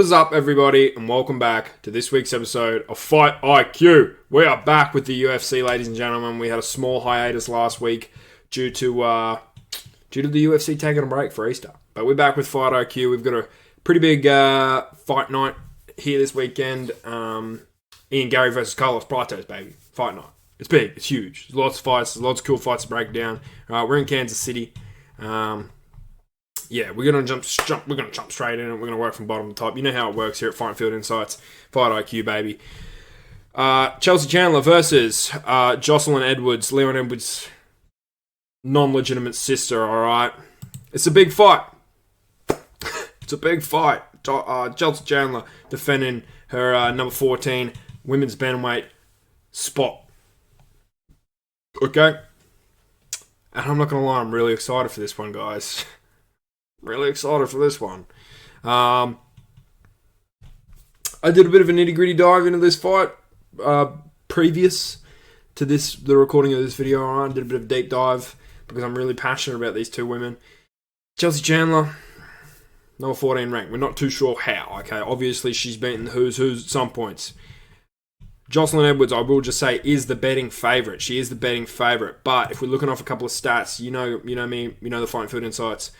What is up, everybody, and welcome back to this week's episode of Fight IQ. We are back with the UFC, ladies and gentlemen. We had a small hiatus last week due to the UFC taking a break for Easter. But we're back with Fight IQ. We've got a pretty big fight night here this weekend. Garry versus Carlos Prates, baby. Fight night. It's big. It's huge. There's lots of fights. There's lots of cool fights to break down. We're in Kansas City. We're gonna jump straight in, and we're gonna work from bottom to top. You know how it works here at Fight Field Insights, Fight IQ, baby. Chelsea Chandler versus Jocelyn Edwards, Leon Edwards' non-legitimate sister. All right, it's a big fight. It's a big fight. Chelsea Chandler defending her number 14 women's bantamweight spot. Okay, and I'm not gonna lie, I'm really excited for this one, guys. Really excited for this one. I did a bit of a nitty-gritty dive into this fight previous to the recording of this video. I did a bit of a deep dive because I'm really passionate about these two women. Chelsea Chandler, number 14 ranked. We're not too sure how, okay? Obviously, she's beaten the who's at some points. Jocelyn Edwards, I will just say, is the betting favourite. She is the betting favourite. But if we're looking off a couple of stats, you know me, you know the Fight Food Insights.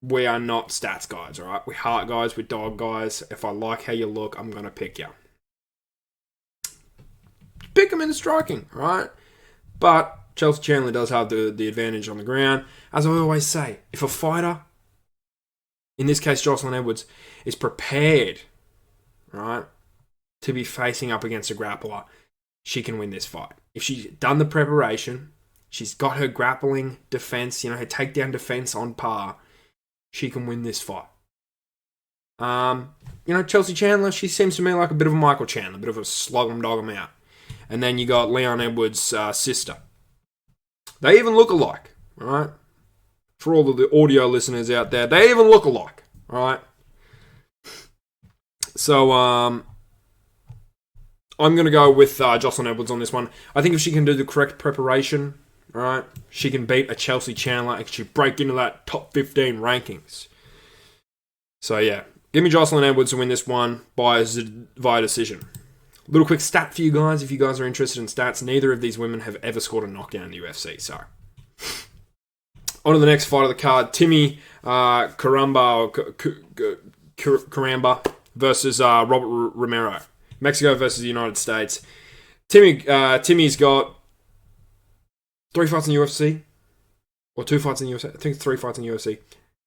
We are not stats guys, all right? We're heart guys, we're dog guys. If I like how you look, I'm going to pick you. Pick them in the striking, all right? But Chelsea Chandler does have the advantage on the ground. As I always say, if a fighter, in this case Jocelyn Edwards, is prepared, right, to be facing up against a grappler, she can win this fight. If she's done the preparation, she's got her grappling defense, her takedown defense on par, she can win this fight. Chelsea Chandler, she seems to me like a bit of a Michael Chandler, a bit of a slog 'em dog 'em out. And then you got Leon Edwards' sister. They even look alike, all right? For all of the audio listeners out there, they even look alike, all right? So, I'm going to go with Jocelyn Edwards on this one. I think if she can do the correct preparation, all right, she can beat a Chelsea Chandler and she break into that top 15 rankings. So, yeah, give me Jocelyn Edwards to win this one via decision. Little quick stat for you guys, if you guys are interested in stats. Neither of these women have ever scored a knockdown in the UFC, so. On to the next fight of the card. Timmy Caramba versus Robert Romero. Mexico versus the United States. Timmy's got 3 fights in the UFC, or 2 fights in the UFC. I think it's 3 fights in the UFC,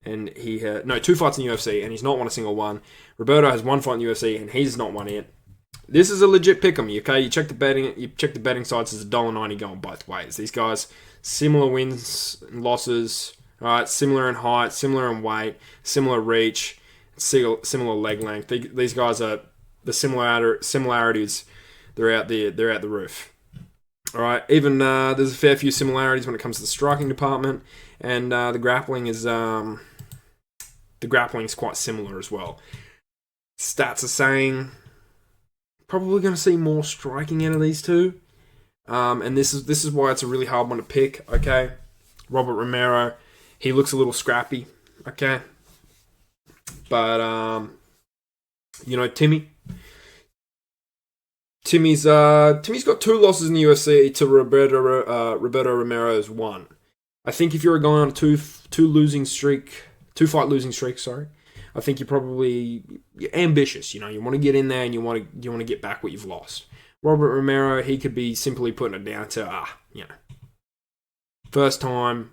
and 2 fights in the UFC, and he's not won a single one. Roberto has 1 fight in the UFC, and he's not won it. This is a legit pick'em, okay? You check the betting sites. It's $1.90 going both ways. These guys, similar wins and losses, all right? Similar in height, similar in weight, similar reach, similar leg length. These guys are the similarities. They're out the roof. All right, even there's a fair few similarities when it comes to the striking department, and the grappling is quite similar as well. Stats are saying probably going to see more striking out of these two, and this is why it's a really hard one to pick. Okay, Robert Romero, he looks a little scrappy. Okay, but Timmy's got 2 losses in the UFC to Roberto Romero's 1. I think if you're going on a two fight losing streak, I think you're ambitious. You want to get in there and you want to get back what you've lost. Robert Romero, he could be simply putting it down to first time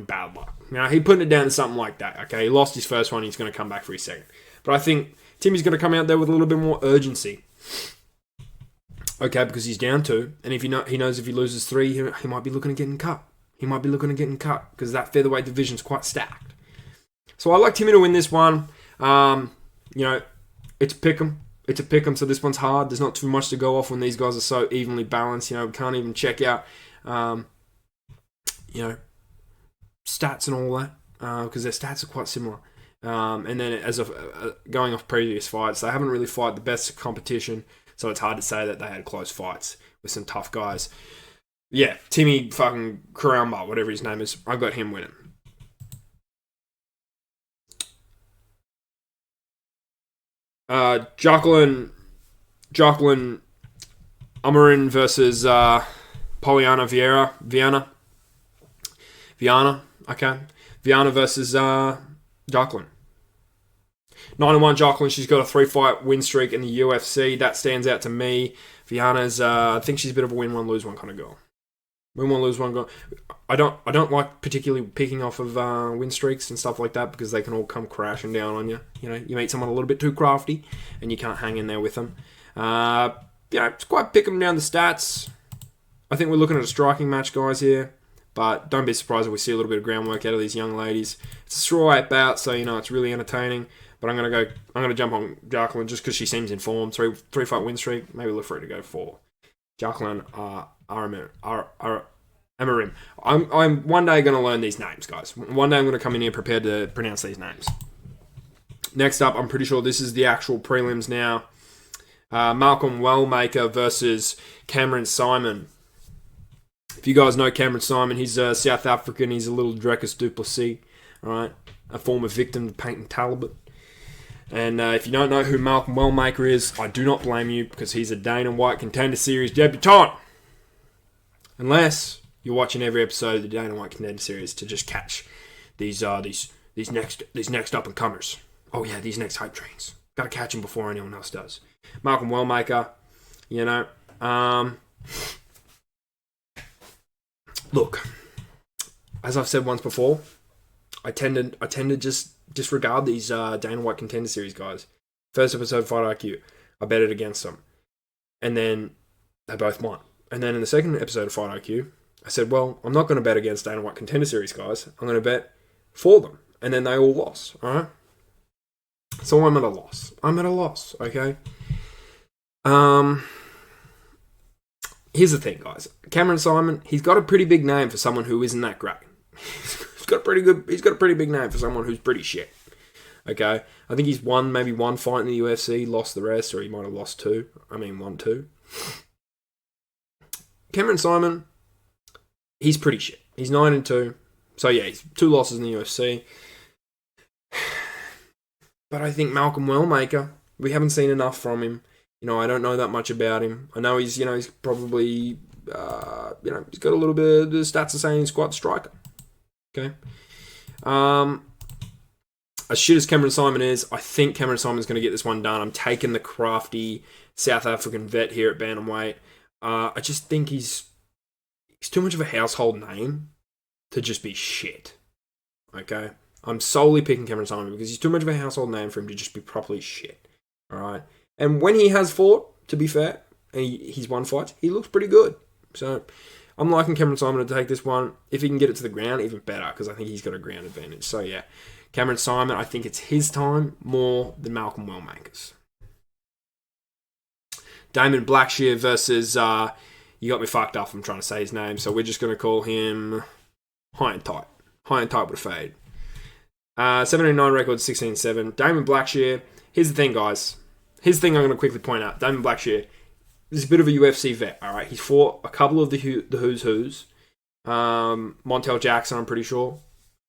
bad luck. He putting it down to something like that. Okay, he lost his first one, he's going to come back for his second. But I think Timmy's going to come out there with a little bit more urgency. Okay, because he's down 2, and if he knows if he loses 3, he might be looking at getting cut. Because that featherweight division's quite stacked. So I like Timmy to win this one. It's a pick'em. So this one's hard. There's not too much to go off when these guys are so evenly balanced. We can't even check out, stats and all that because their stats are quite similar. And then as of going off previous fights, they haven't really fought the best competition, so it's hard to say that they had close fights with some tough guys. Yeah, Timmy fucking Caramba, whatever his name is, I got him winning. Jacqueline Amarin versus Poliana Viana. Okay. Viana versus Jacqueline. 9-1 Jacqueline. She's got a 3-fight win streak in the UFC. That stands out to me. Viana's, I think she's a bit of a win one, lose one kind of girl. Win one, lose one girl. I don't like particularly picking off of win streaks and stuff like that because they can all come crashing down on you. You know, you meet someone a little bit too crafty and you can't hang in there with them. It's quite pick them down the stats. I think we're looking at a striking match, guys, here. But don't be surprised if we see a little bit of groundwork out of these young ladies. It's a strawweight bout, so it's really entertaining. But I'm gonna jump on Jacqueline just because she seems in form. Three-fight win streak. Maybe look for her to go for Jacqueline Amarim. I'm one day gonna learn these names, guys. One day I'm gonna come in here prepared to pronounce these names. Next up, I'm pretty sure this is the actual prelims now. Malcolm Wellmaker versus Cameron Simon. If you guys know Cameron Simon, he's South African. He's a little Dricus du Plessis, all right? A former victim to Peyton Talbot. And if you don't know who Malcolm Wellmaker is, I do not blame you because he's a Dana White Contender Series debutant. Unless you're watching every episode of the Dana White Contender Series to just catch these next up and comers. Oh yeah, these next hype trains. Got to catch them before anyone else does. Malcolm Wellmaker, look, as I've said once before, I tend to just disregard these Dana White Contender Series guys. First episode, Fight IQ, I bet it against them. And then they both won. And then in the second episode of Fight IQ, I said, well, I'm not going to bet against Dana White Contender Series guys. I'm going to bet for them. And then they all lost, all right? So I'm at a loss, okay? Here's the thing, guys. Cameron Simon, he's got a pretty big name for someone who isn't that great. He's got a pretty big name for someone who's pretty shit. Okay? I think he's won maybe one fight in the UFC, lost the rest, or he might have lost two. Won two. Cameron Simon, he's pretty shit. He's 9-2. So yeah, he's 2 losses in the UFC. But I think Malcolm Wellmaker, we haven't seen enough from him. I don't know that much about him. I know he's probably, he's got a little bit of the stats are saying he's quite the striker. Okay. As shit as Cameron Simon is, I think Cameron Simon's going to get this one done. I'm taking the crafty South African vet here at bantamweight. I just think he's too much of a household name to just be shit. Okay. I'm solely picking Cameron Simon because he's too much of a household name for him to just be properly shit. All right. And when he has fought, to be fair, and he's won fights, he looks pretty good. So I'm liking Cameron Simon to take this one. If he can get it to the ground, even better, because I think he's got a ground advantage. So yeah, Cameron Simon, I think it's his time more than Malcolm Wellmaker's. Damon Blackshear versus, you got me fucked up, I'm trying to say his name, so we're just going to call him High and Tight. High and Tight with a fade. 7-9 record, 16-7. Damon Blackshear, here's the thing, guys. Here's the thing I'm going to quickly point out. Damon Blackshear is a bit of a UFC vet, all right? He's fought a couple of the who's who's. Montel Jackson, I'm pretty sure.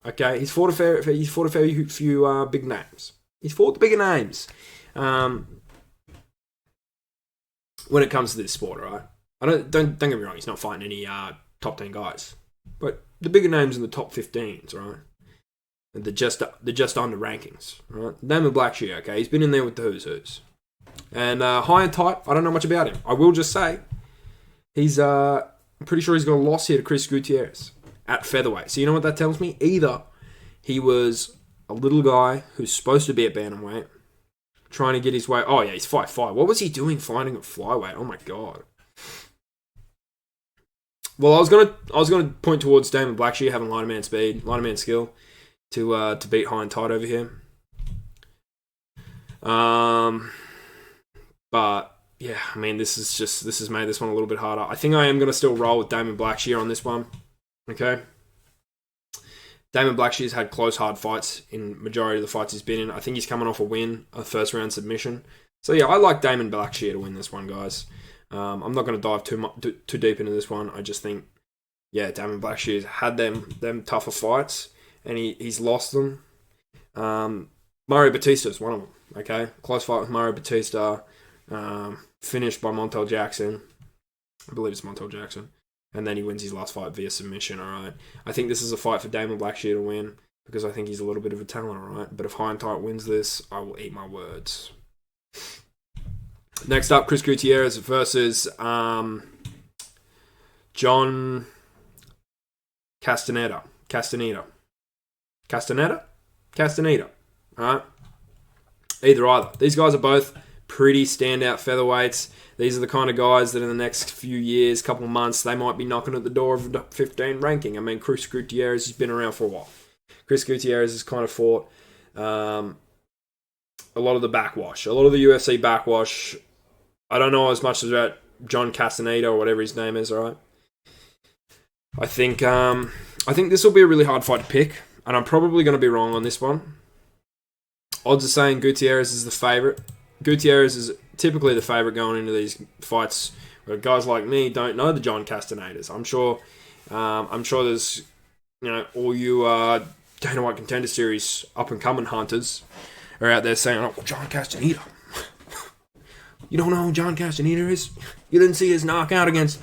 Okay, he's fought a fair few big names. He's fought the bigger names. When it comes to this sport, all right? Don't get me wrong. He's not fighting any top 10 guys, but the bigger names in the top 15s, right? The just under rankings, right? Damon Blackshear, okay, he's been in there with the who's who's. And High and Tight, I don't know much about him. I will just say, he's I'm pretty sure he's got a loss here to Chris Gutierrez at featherweight. So you know what that tells me? Either he was a little guy who's supposed to be at bantamweight, trying to get his way. Oh yeah, he's 5'5". What was he doing fighting at flyweight? Oh my god. Well, I was gonna point towards Damon Blackshear having line of man speed, line of man skill to beat High and Tight over here. But yeah, I mean, this has made this one a little bit harder. I think I am gonna still roll with Damon Blackshear on this one. Okay. Damon Blackshear's had close, hard fights in majority of the fights he's been in. I think he's coming off a win, a first round submission. So yeah, I like Damon Blackshear to win this one, guys. I'm not going to dive too deep into this one. I just think, yeah, Damon Blackshear's had them tougher fights, and he's lost them. Mario Batista's one of them. Okay, close fight with Mario Batista, finished by Montel Jackson. I believe it's Montel Jackson, and then he wins his last fight via submission. All right, I think this is a fight for Damon Blackshear to win because I think he's a little bit of a talent. All right, but if Hindsight wins this, I will eat my words. Next up, Chris Gutierrez versus John Castaneda. Alright? Either. These guys are both pretty standout featherweights. These are the kind of guys that in the next few years, couple of months, they might be knocking at the door of the 15 ranking. I mean, Chris Gutierrez has been around for a while. Chris Gutierrez has kind of fought a lot of the backwash. A lot of the UFC backwash. I don't know as much about John Castaneda or whatever his name is, alright? I think this will be a really hard fight to pick, and I'm probably going to be wrong on this one. Odds are saying Gutierrez is the favourite. Gutierrez is typically the favourite going into these fights, where guys like me don't know the John Castanedas. I'm sure there's, all you Dana White Contender Series up and coming hunters are out there saying, "Oh, John Castaneda. You don't know who John Castaneda is? You didn't see his knockout against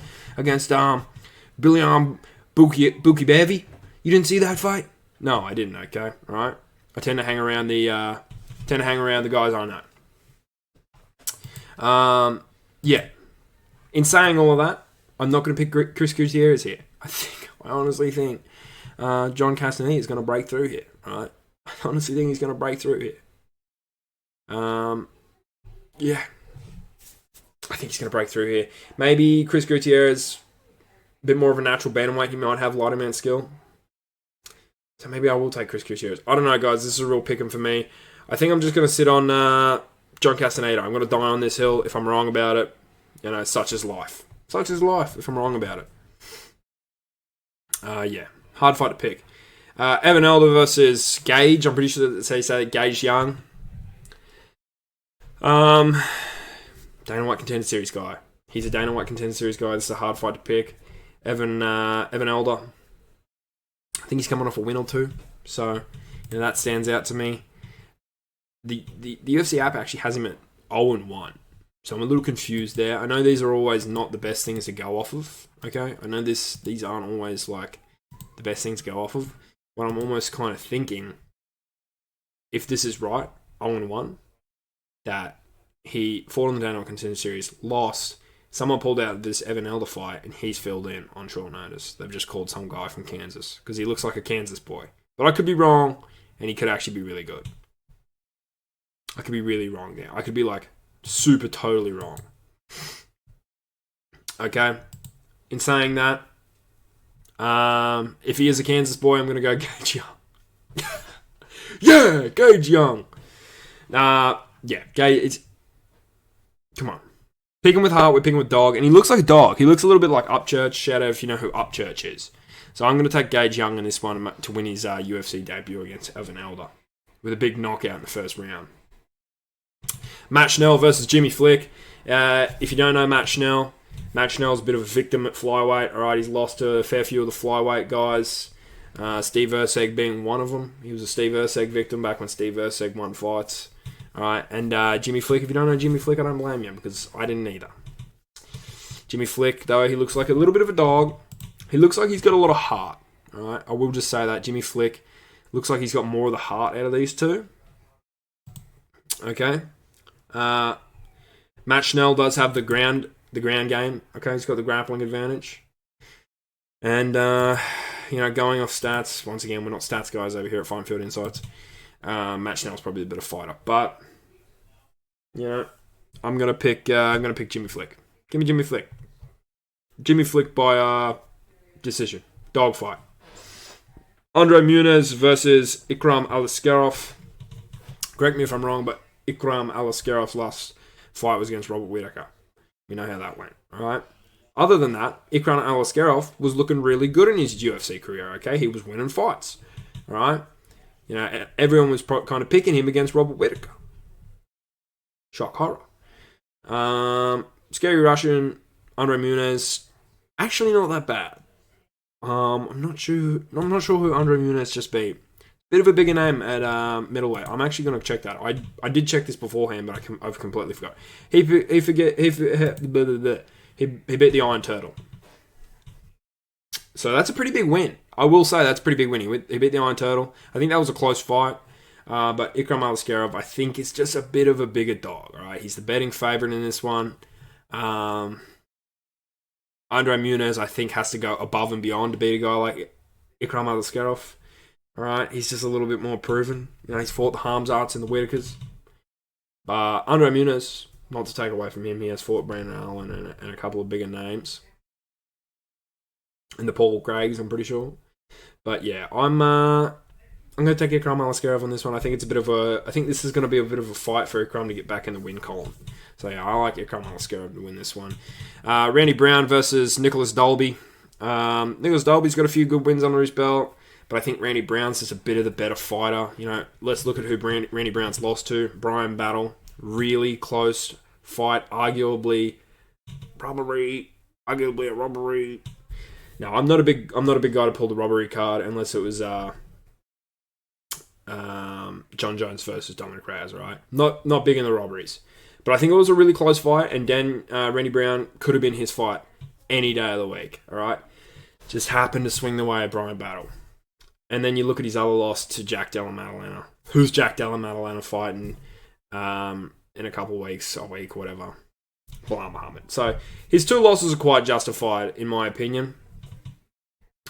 Billiam Buki Bevy? You didn't see that fight?" No, I didn't. Okay, all right. I tend to hang around the guys I know. Yeah. In saying all of that, I'm not going to pick Chris Gutierrez here. I honestly think John Castaneda is going to break through here. All right. I honestly think he's going to break through here. Yeah. I think he's going to break through here. Maybe Chris Gutierrez, a bit more of a natural bantamweight. He might have lighter man skill. So maybe I will take Chris Gutierrez. I don't know, guys. This is a real pick 'em for me. I think I'm just going to sit on John Castaneda. I'm going to die on this hill if I'm wrong about it. Such is life. Such is life if I'm wrong about it. Yeah. Hard fight to pick. Evan Elder versus Gage. I'm pretty sure that they say Gage Young. Dana White Contender Series guy. He's a Dana White Contender Series guy. This is a hard fight to pick. Evan Elder. I think he's coming off a win or two. So, that stands out to me. The UFC app actually has him at 0-1. So I'm a little confused there. I know these are always not the best things to go off of. Okay? I know these aren't always like the best things to go off of. But I'm almost kind of thinking, if this is right, 0-1, that he fought on the Dana White Contender Series, lost. Someone pulled out this Evan Elder fight, and he's filled in on short notice. They've just called some guy from Kansas because he looks like a Kansas boy. But I could be wrong, and he could actually be really good. I could be really wrong there. I could be like super totally wrong. Okay? In saying that, if he is a Kansas boy, I'm going to go Gage Young. Yeah, Gage Young. Yeah, Gage. Come on. Pick him with heart, we're picking with dog. And he looks like a dog. He looks a little bit like Upchurch. Shout out if you know who Upchurch is. So I'm going to take Gage Young in this one to win his UFC debut against Evan Elder with a big knockout in the first round. Matt Schnell versus Jimmy Flick. If you don't know Matt Schnell's a bit of a victim at flyweight. All right, he's lost to a fair few of the flyweight guys. Steve Erceg being one of them. He was a Steve Erceg victim back when Steve Erceg won fights. All right, and Jimmy Flick, if you don't know Jimmy Flick, I don't blame you because I didn't either. Jimmy Flick, though, he looks like a little bit of a dog. He looks like he's got a lot of heart. All right, I will just say that. Jimmy Flick looks like he's got more of the heart out of these two. Okay. Matt Schnell does have the ground game. Okay, he's got the grappling advantage. And, going off stats, once again, we're not stats guys over here at Fine Field Insights. Matt Schnell's probably a better fighter, but I'm gonna pick Jimmy Flick. Give me Jimmy Flick. Jimmy Flick by decision, dog fight. Andre Muniz versus Ikram Aliskerov. Correct me if I'm wrong, but Ikram Aliskerov's last fight was against Robert Whittaker. We know how that went. All right. Other than that, Ikram Aliskerov was looking really good in his UFC career. Okay, he was winning fights. All right. Everyone was kind of picking him against Robert Whittaker. Shock horror. Scary Russian, Andre Muniz, actually not that bad. I'm not sure who Andre Muniz just beat. Bit of a bigger name at middleweight. I'm actually going to check that. I did check this beforehand, but I've completely forgot. He beat the Iron Turtle. So that's a pretty big win. I will say that's a pretty big win. He beat the Iron Turtle. I think that was a close fight. But Ikram Aliskerov, I think, is just a bit of a bigger dog. All right, he's the betting favorite in this one. Andre Muniz, I think, has to go above and beyond to beat a guy like Ikram Aliskerov. All right, he's just a little bit more proven. You know, he's fought the Hamzats and the Whitakers. But Andre Muniz, not to take away from him, he has fought Brandon Allen and a couple of bigger names. And the Paul Craigs, I'm pretty sure. But yeah, I'm going to take Ikram Aliskerov on this one. I think this is going to be a bit of a fight for Ikram to get back in the win column. So yeah, I like Ikram Aliskerov to win this one. Randy Brown versus Nicolas Dalby. Nicolas Dalby's got a few good wins under his belt, but I think Randy Brown's just a bit of the better fighter. You know, let's look at who Randy Brown's lost to. Brian Battle, really close fight, arguably a robbery. No, I'm not a big guy to pull the robbery card unless it was John Jones versus Dominic Reyes, right? Not big in the robberies. But I think it was a really close fight, and Randy Brown could have been his fight any day of the week, all right? Just happened to swing the way of Brian Battle. And then you look at his other loss to Jack Della Maddalena. Who's Jack Della Maddalena fighting in a couple of weeks, a week, whatever? Bilal Muhammad. So his two losses are quite justified, in my opinion.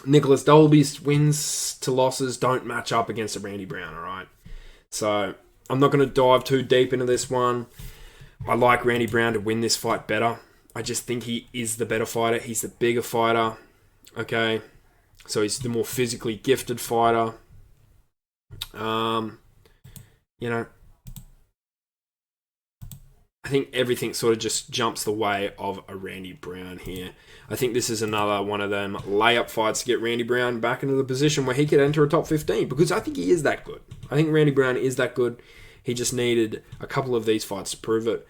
Nicolas Dalby's wins to losses don't match up against a Randy Brown, all right? So I'm not going to dive too deep into this one. I like Randy Brown to win this fight better. I just think he is the better fighter. He's the bigger fighter, okay? So he's the more physically gifted fighter. You know, I think everything sort of just jumps the way of a Randy Brown here. I think this is another one of them layup fights to get Randy Brown back into the position where he could enter a top 15, because I think he is that good. I think Randy Brown is that good. He just needed a couple of these fights to prove it.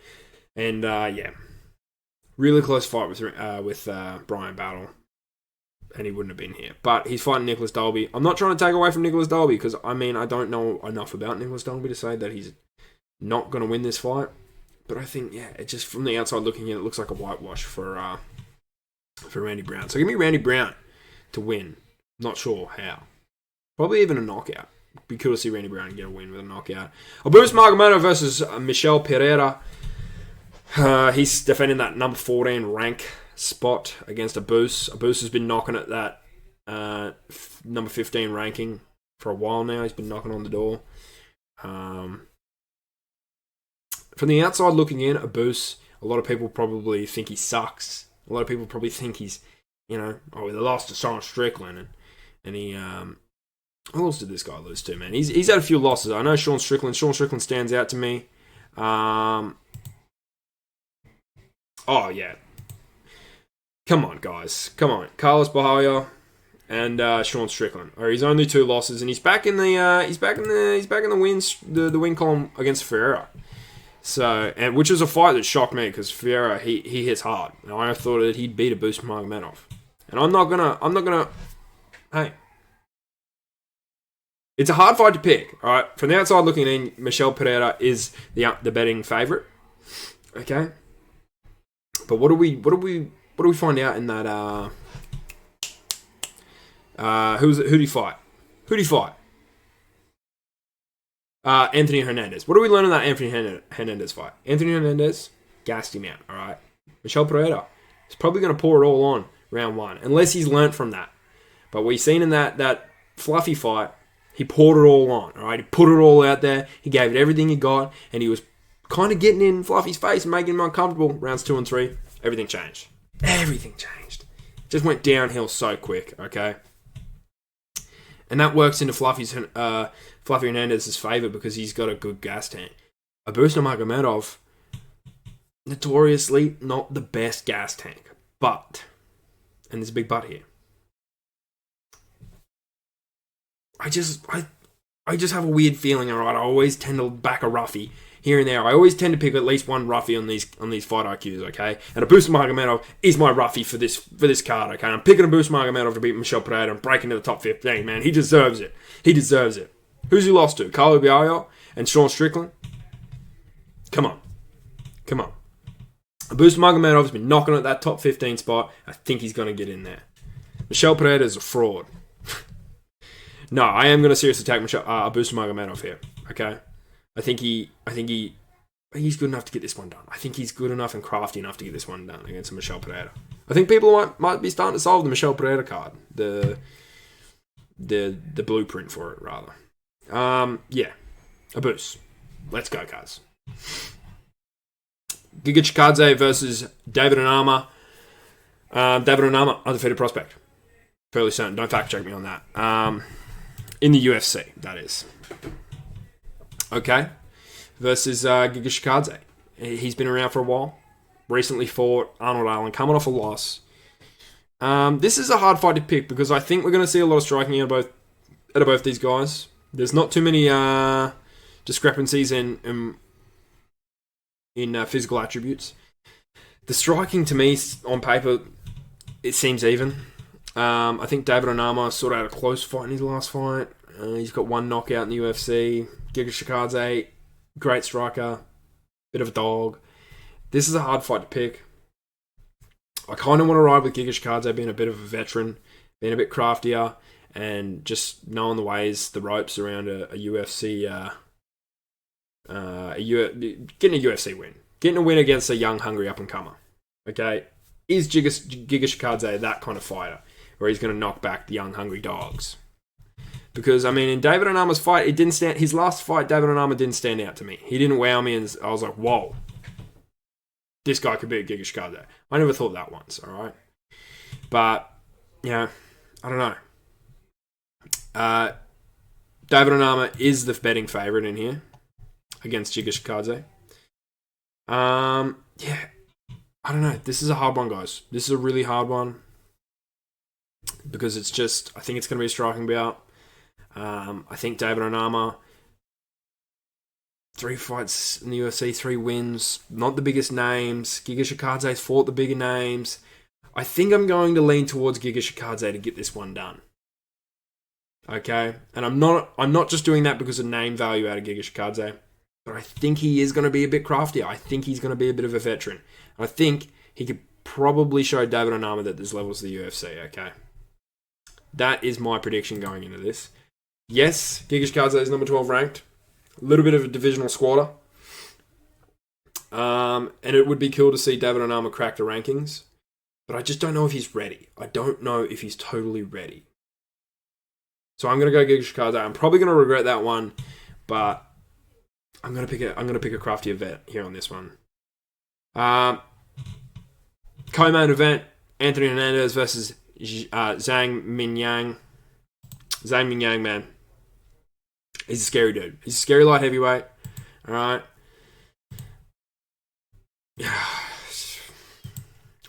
And yeah, really close fight with Brian Battle, and he wouldn't have been here. But he's fighting Nicolas Dalby. I'm not trying to take away from Nicolas Dalby, because I don't know enough about Nicolas Dalby to say that he's not going to win this fight. But I think, yeah, it just from the outside looking in, it looks like a whitewash for Randy Brown. So give me Randy Brown to win. Not sure how. Probably even a knockout. Be cool to see Randy Brown get a win with a knockout. Abus Magomedov versus Michel Pereira. He's defending that number 14 rank spot against Abus. Abus has been knocking at that number 15 ranking for a while now. He's been knocking on the door. From the outside looking in, Abus, a lot of people probably think he sucks. A lot of people probably think he's, they lost to Sean Strickland, and he, who else did this guy lose to, man? He's had a few losses. I know Sean Strickland. Sean Strickland stands out to me. Oh, yeah. Come on, guys. Come on. Carlos Prates and Sean Strickland are his only two losses, and he's back in the wins, the win column against Ferreira. So, and which was a fight that shocked me, because Ferreira, he hits hard. And I thought that he'd beat Abus Magomedov. And I'm not gonna hey. It's a hard fight to pick, alright? From the outside looking in, Michel Pereira is the betting favourite. Okay? But what do we find out in that who do you fight? Who do you fight? Anthony Hernandez. What do we learn in that Anthony Hernandez fight? Anthony Hernandez gassed him out, alright? Michel Pereira is probably going to pour it all on round one, unless he's learnt from that. But we've seen in that fluffy fight, he poured it all on, alright? He put it all out there, he gave it everything he got, and he was kind of getting in Fluffy's face and making him uncomfortable. Rounds 2 and 3, everything changed. Everything changed. Just went downhill so quick, okay? And that works into Fluffy Hernandez's favour, because he's got a good gas tank. Abus Magomedov, notoriously not the best gas tank. But, and there's a big but here, I just have a weird feeling, alright? I always tend to back a roughie here and there. I always tend to pick at least one roughie on these fight IQs, okay? And Abus Magomedov is my roughie for this card, okay? I'm picking Abus Magomedov to beat Michel Pereira and break into the top 15, man. He deserves it. He deserves it. Who's he lost to? Carlo Biagio and Sean Strickland? Come on. Abus Magomedov has been knocking at that top 15 spot. I think he's going to get in there. Michel Pereira is a fraud. No, I am going to seriously take Abus Magomedov here. Okay, I think he's good enough to get this one done. I think he's good enough and crafty enough to get this one done against Michel Pereira. I think people might be starting to solve the Michel Pereira card, the blueprint for it rather. Yeah, Abus. Let's go, guys. Giga Chikadze versus David Onama. David Onama, undefeated prospect. Fairly certain. Don't fact check me on that. In the UFC, that is. Okay. Versus Giga Chikadze. He's been around for a while. Recently fought Arnold Allen, coming off a loss. This is a hard fight to pick because I think we're going to see a lot of striking out of both these guys. There's not too many discrepancies in physical attributes. The striking to me on paper, it seems even. I think David Onama sort of had a close fight in his last fight. He's got one knockout in the UFC. Giga Chikadze, great striker, bit of a dog. This is a hard fight to pick. I kind of want to ride with Giga Chikadze being a bit of a veteran, being a bit craftier, and just knowing the ways, the ropes around a UFC, getting a UFC win. Getting a win against a young, hungry up-and-comer. Okay? Is Giga Chikadze that kind of fighter? Where he's going to knock back the young, hungry dogs? Because, I mean, in David Onama's fight, his last fight, David Onama didn't stand out to me. He didn't wow me, and I was like, whoa. This guy could be a Giga Chikadze. I never thought that once, alright? But, I don't know. David Onama is the betting favourite in here against Giga Chikadze. I don't know. This is a hard one, guys. This is a really hard one because I think it's going to be a striking bout. I think David Onama, 3 fights in the UFC, 3 wins, not the biggest names. Giga Chikadze's fought the bigger names. I think I'm going to lean towards Giga Chikadze to get this one done. Okay? And I'm not just doing that because of name value out of Giga Chikadze, but I think he is going to be a bit craftier. I think he's going to be a bit of a veteran. I think he could probably show David Onama that there's levels to the UFC, okay? That is my prediction going into this. Yes, Giga Chikadze is number 12 ranked. A little bit of a divisional squatter. And it would be cool to see David Onama crack the rankings. But I just don't know if he's ready. I don't know if he's totally ready. So I'm going to go Giga Chikadze. I'm probably going to regret that one. But I'm going to pick a craftier vet here on this one. Co-main event, Anthony Hernandez versus Zhang Mingyang. Zhang Mingyang, man. He's a scary dude. He's a scary light heavyweight. Alright.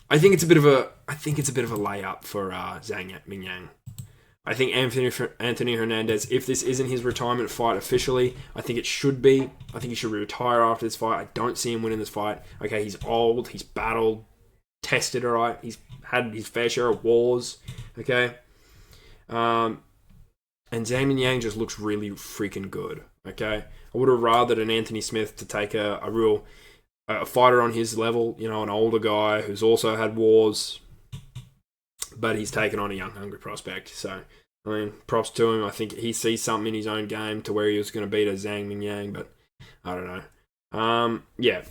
I think it's a bit of a layup for Zhang Mingyang. I think Anthony Hernandez, if this isn't his retirement fight officially, I think it should be. I think he should retire after this fight. I don't see him winning this fight. Okay, he's old. He's battled. Tested, alright. He's had his fair share of wars. Okay. And Zhang Mingyang just looks really freaking good. Okay. I would have rathered an Anthony Smith to take a fighter on his level, an older guy who's also had wars. But he's taken on a young, hungry prospect. So, I mean, props to him. I think he sees something in his own game to where he was going to beat a Zhang Mingyang, but I don't know.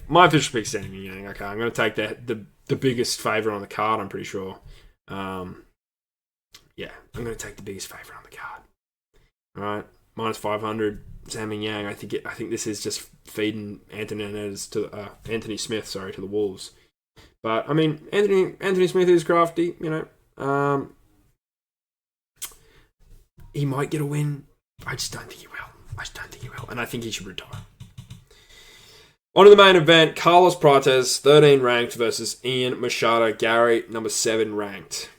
My official pick's Zhang Mingyang. Okay, I'm going to take the biggest favourite on the card, I'm pretty sure. I'm going to take the biggest favourite on the card. All right, minus 500, Zhang Mingyang. I think this is just feeding Anthony Smith, to the wolves. But I mean, Anthony Smith is crafty. He might get a win. I just don't think he will. And I think he should retire. On to the main event, Carlos Prates, 13 ranked versus Ian Machado, Garry, number 7 ranked.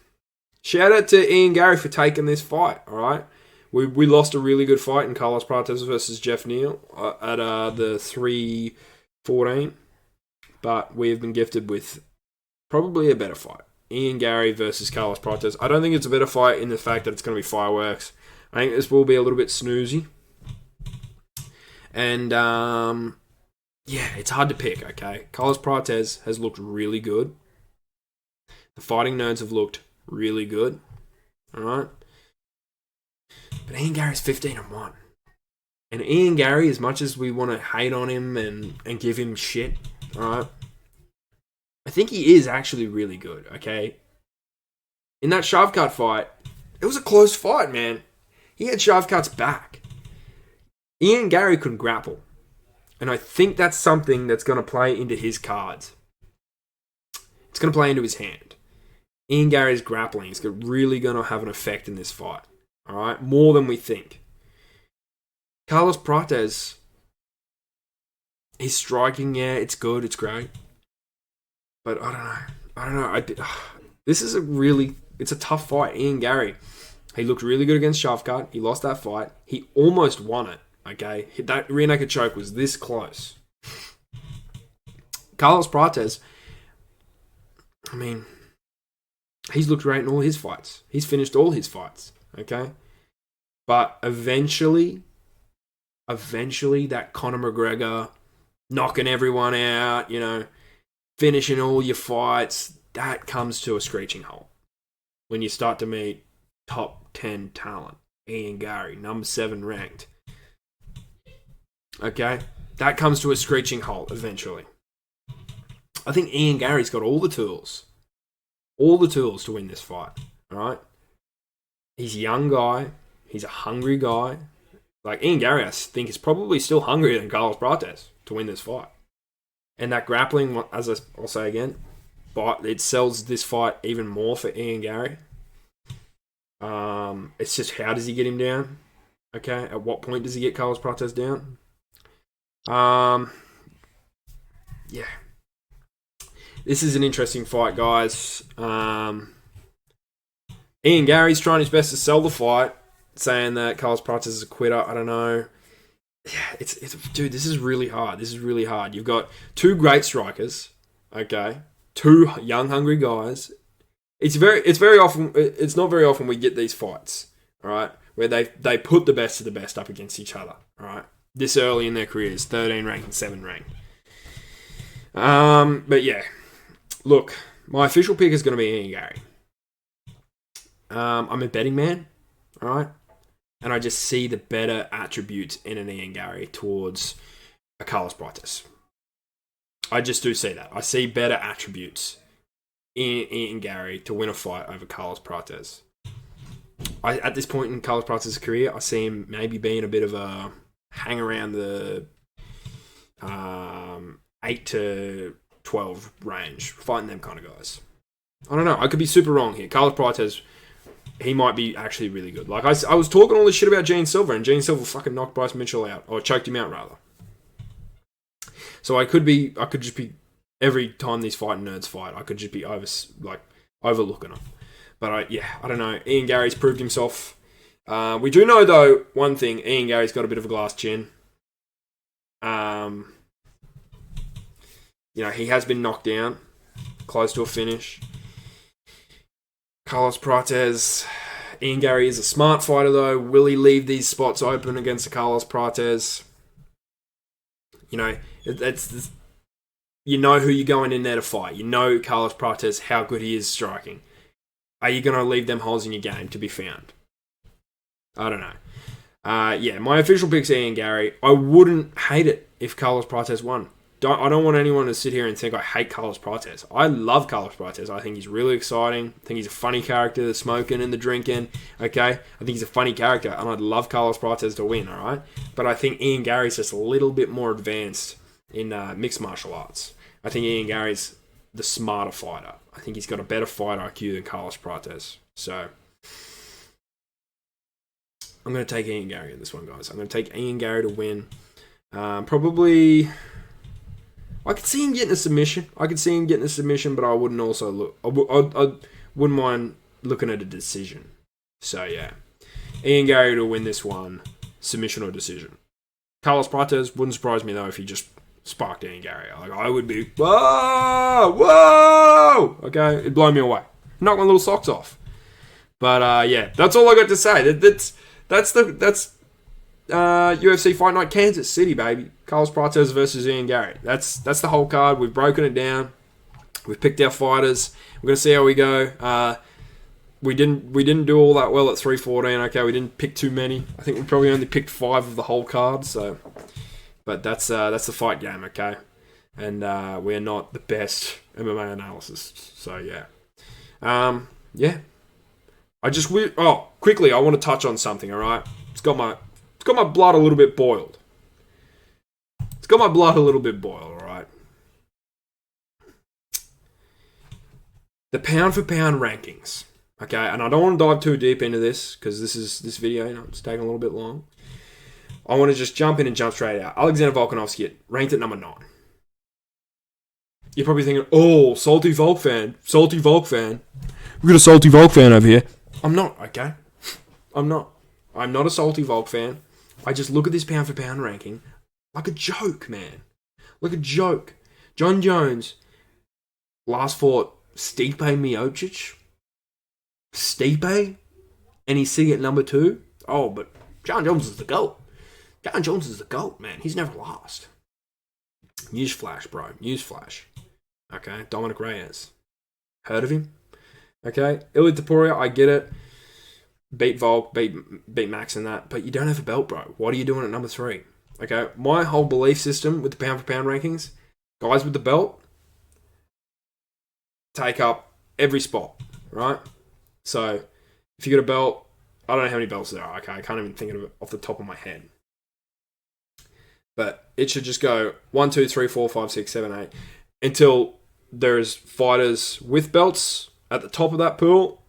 Shout out to Ian Garry for taking this fight, alright? We lost a really good fight in Carlos Prates versus Jeff Neal at the 314, but we have been gifted with probably a better fight. Ian Garry versus Carlos Prates. I don't think it's a better fight in the fact that it's going to be fireworks. I think this will be a little bit snoozy. And, yeah, it's hard to pick, okay? Carlos Prates has looked really good. The Fighting Nerds have looked really good. Alright? But Ian Garry's 15-1. And Ian Garry, as much as we want to hate on him and give him shit, alright? I think he is actually really good, okay? In that Shavkat fight, it was a close fight, man. He had Shavkat's back. Ian Garry couldn't grapple. And I think that's something that's going to play into his cards. It's going to play into his hand. Ian Garry's grappling is really going to have an effect in this fight. Alright? More than we think. Carlos Prates, his striking, yeah, it's good, it's great. But I don't know. It's a tough fight. Ian Garry, he looked really good against Shavkat. He lost that fight. He almost won it. Okay, that rear naked choke was this close. Carlos Prates, I mean, he's looked great in all his fights. He's finished all his fights. Okay, but eventually, that Conor McGregor knocking everyone out, finishing all your fights, that comes to a screeching halt. When you start to meet top 10 talent, Ian Garry, number 7 ranked. Okay? That comes to a screeching halt eventually. I think Ian Garry's got all the tools. All the tools to win this fight. Alright? He's a young guy. He's a hungry guy. Like, Ian Garry, I think, is probably still hungrier than Carlos Prates to win this fight. And that grappling, as I'll say again, but it sells this fight even more for Ian Garry. It's just, how does he get him down? Okay, at what point does he get Carlos Prates down? Yeah. This is an interesting fight, guys. Ian Garry's trying his best to sell the fight, saying that Carlos Prates is a quitter. I don't know. Yeah, it's dude, this is really hard. You've got two great strikers, okay? Two young, hungry guys. It's not very often we get these fights, all right, where they put the best of the best up against each other, all right? This early in their careers, 13 ranked and 7 ranked. But yeah, look, my official pick is going to be Ian Garry. I'm a betting man, all right? And I just see the better attributes in an Ian Garry towards a Carlos Prates. I just do see that. I see better attributes in Ian Garry to win a fight over Carlos Prates. At this point in Carlos Prates' career, I see him maybe being a bit of a hang around the 8 to 12 range, fighting them kind of guys. I don't know. I could be super wrong here. Carlos Prates, he might be actually really good. Like, I was talking all this shit about Gene Silver, and Gene Silver fucking knocked Bryce Mitchell out, or choked him out, rather. So I could just be, every time these fighting nerds fight, I could just be overlooking them. But I don't know. Ian Garry's proved himself. We do know, though, one thing. Ian Garry's got a bit of a glass chin. He has been knocked down, close to a finish. Carlos Prates, Ian Garry is a smart fighter, though. Will he leave these spots open against the Carlos Prates? It's you know who you're going in there to fight. You know Carlos Prates, how good he is striking. Are you going to leave them holes in your game to be found? I don't know. My official pick's Ian Garry. I wouldn't hate it if Carlos Prates won. I don't want anyone to sit here and think I hate Carlos Prates. I love Carlos Prates. I think he's really exciting. I think he's a funny character, the smoking and the drinking. Okay? I think he's a funny character, and I'd love Carlos Prates to win, alright? But I think Ian Garry's just a little bit more advanced in mixed martial arts. I think Ian Garry's the smarter fighter. I think he's got a better fight IQ than Carlos Prates. So, I'm going to take Ian Garry in this one, guys. I'm going to take Ian Garry to win. Probably, I could see him getting a submission. But I wouldn't also look. I wouldn't mind looking at a decision. So yeah, Ian Garry to win this one, submission or decision. Carlos Prates wouldn't surprise me though if he just sparked Ian Garry. Like, I would be whoa. Okay, it'd blow me away. Knock my little socks off. But yeah, that's all I got to say. That's UFC Fight Night Kansas City, baby. Carlos Prates versus Ian Garry. That's the whole card. We've broken it down. We've picked our fighters. We're going to see how we go. We didn't do all that well at 314. Okay, we didn't pick too many. I think we probably only picked 5 of the whole card. So, but that's the fight game. Okay, and we're not the best MMA analysis. So yeah, yeah. Quickly, I want to touch on something. All right, it's got my blood a little bit boiled. It's got my blood a little bit boiled. All right. The pound for pound rankings. Okay, and I don't want to dive too deep into this because this video, it's taking a little bit long. I want to just jump in and jump straight out. Alexander Volkanovski ranked at number 9. You're probably thinking, oh, salty Volk fan. We got a salty Volk fan over here. I'm not, okay? I'm not a salty Volk fan. I just look at this pound for pound ranking like a joke, man. Like a joke. John Jones last fought Stipe Miocic. Stipe? And he's sitting at number 2? Oh, but John Jones is the GOAT. John Jones is the GOAT, man. He's never lost. Newsflash, bro. Newsflash. Okay, Dominic Reyes. Heard of him? Okay, Ilia Topuria, I get it. Beat Volk, beat Max in that, but you don't have a belt, bro. What are you doing at number 3? Okay, my whole belief system with the pound for pound rankings, guys with the belt take up every spot, right? So, if you get a belt, I don't know how many belts there are, okay? I can't even think of it off the top of my head. But it should just go 1, 2, 3, 4, 5, 6, 7, 8, until there's fighters with belts at the top of that pool,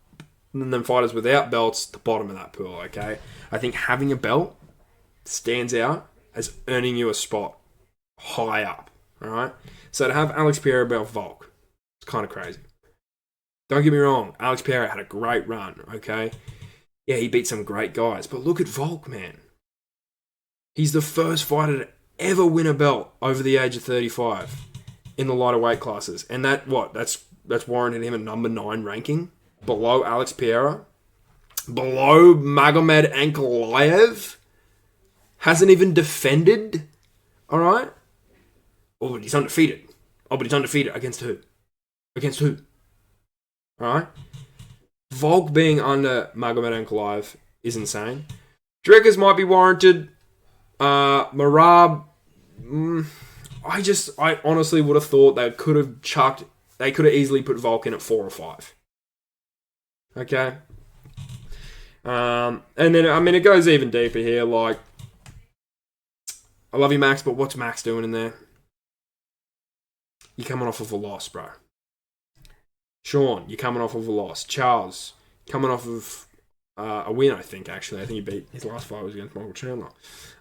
and then fighters without belts at the bottom of that pool, okay? I think having a belt stands out as earning you a spot high up, alright? So to have Alex Pereira above Volk, it's kind of crazy. Don't get me wrong, Alex Pereira had a great run, okay? Yeah, he beat some great guys, but look at Volk, man. He's the first fighter to ever win a belt over the age of 35 in the lighter weight classes. And that's warranted him a number 9 ranking, below Alex Pereira, below Magomed Ankalaev, hasn't even defended, alright? Oh, but he's undefeated. Oh, but he's undefeated. Against who? Against who? Alright? Volk being under Magomed Ankalaev is insane. Dreggers might be warranted. Marab, I honestly would have thought they could have easily put Volk in at 4 or 5. Okay? And then, I mean, it goes even deeper here, like, I love you, Max, but what's Max doing in there? You're coming off of a loss, bro. Sean, you're coming off of a loss. Charles, coming off of a win, I think, actually. I think he beat his last fight was against Michael Chandler.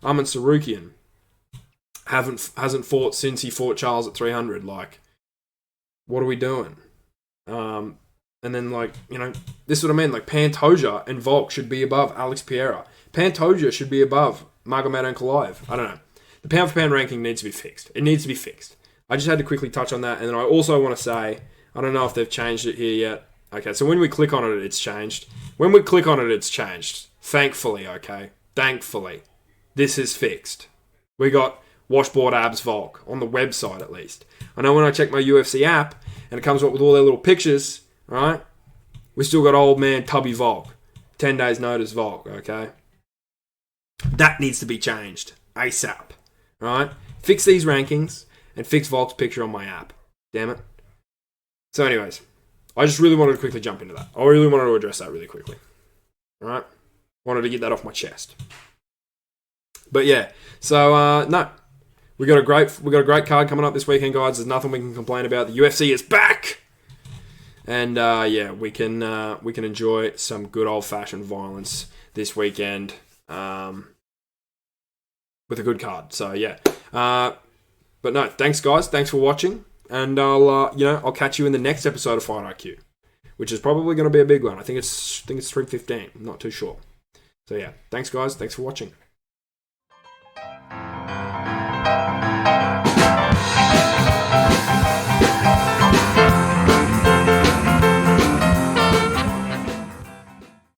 Arman Sarukian hasn't fought since he fought Charles at 300. Like, what are we doing? And then, like, this is what I mean. Like, Pantoja and Volk should be above Alex Pereira. Pantoja should be above Magomed Ankalaev. I don't know. The pound for pound ranking needs to be fixed. It needs to be fixed. I just had to quickly touch on that. And then I also want to say, I don't know if they've changed it here yet. Okay, so when we click on it, it's changed. When we click on it, it's changed. Thankfully, okay? Thankfully. This is fixed. We got Washboard Abs Volk on the website, at least. I know when I check my UFC app, and it comes up with all their little pictures, right? We still got old man Tubby Volk. 10 days notice Volk, okay? That needs to be changed. ASAP. Right? Fix these rankings, and fix Volk's picture on my app. Damn it. So anyways, I just really wanted to quickly jump into that. I really wanted to address that really quickly. Alright? Wanted to get that off my chest. But yeah, so no. We got a great card coming up this weekend, guys. There's nothing we can complain about. The UFC is back! And yeah, we can enjoy some good old-fashioned violence this weekend. With a good card. So yeah. But no, thanks guys. Thanks for watching. And I'll catch you in the next episode of Fight IQ, which is probably going to be a big one. I think it's 3:15. I'm not too sure. So yeah, thanks guys. Thanks for watching.